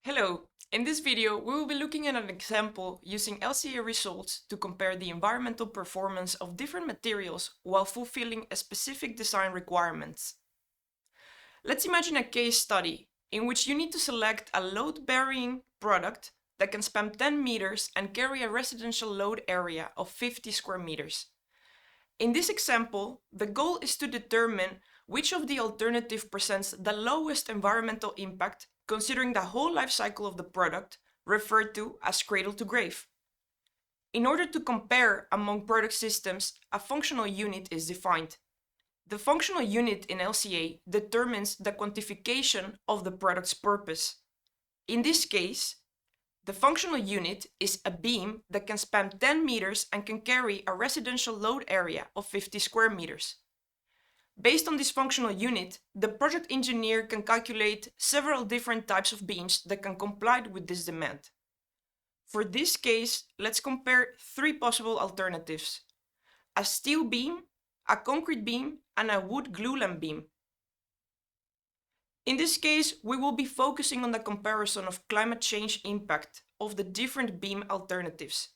Hello! In this video, we will be looking at an example using LCA results to compare the environmental performance of different materials while fulfilling a specific design requirements. Let's imagine a case study in which you need to select a load-bearing product that can span 10 meters and carry a residential load area of 50 square meters. In this example, the goal is to determine which of the alternative presents the lowest environmental impact considering the whole life cycle of the product, referred to as cradle to grave. In order to compare among product systems, a functional unit is defined. The functional unit in LCA determines the quantification of the product's purpose. In this case, the functional unit is a beam that can span 10 meters and can carry a residential load area of 50 square meters. Based on this functional unit, the project engineer can calculate several different types of beams that can comply with this demand. For this case, let's compare three possible alternatives: a steel beam, a concrete beam, and a wood glulam beam. In this case, we will be focusing on the comparison of climate change impact of the different beam alternatives.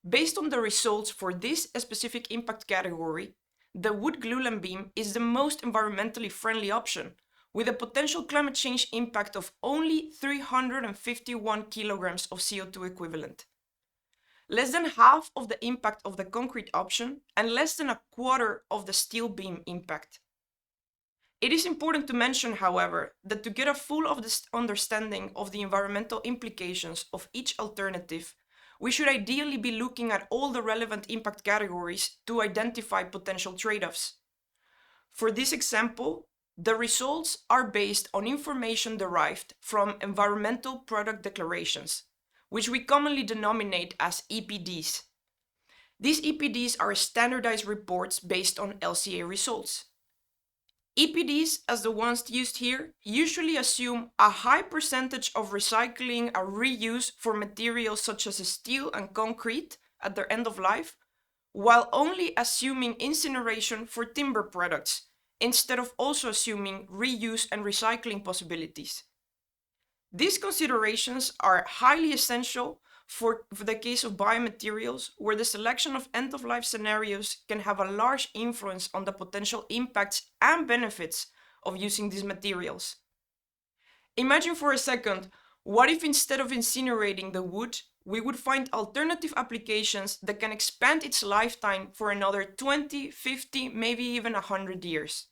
Based on the results for this specific impact category, the wood glulam beam is the most environmentally friendly option, with a potential climate change impact of only 351 kilograms of CO2 equivalent. Less than half of the impact of the concrete option and less than a quarter of the steel beam impact. It is important to mention, however, that to get a full understanding of the environmental implications of each alternative, we should ideally be looking at all the relevant impact categories to identify potential trade-offs. For this example, the results are based on information derived from environmental product declarations, which we commonly denominate as EPDs. These EPDs are standardized reports based on LCA results. EPDs, as the ones used here, usually assume a high percentage of recycling or reuse for materials such as steel and concrete at their end of life, while only assuming incineration for timber products, instead of also assuming reuse and recycling possibilities. These considerations are highly essential for the case of biomaterials, where the selection of end-of-life scenarios can have a large influence on the potential impacts and benefits of using these materials. Imagine for a second, what if instead of incinerating the wood, we would find alternative applications that can expand its lifetime for another 20, 50, maybe even 100 years.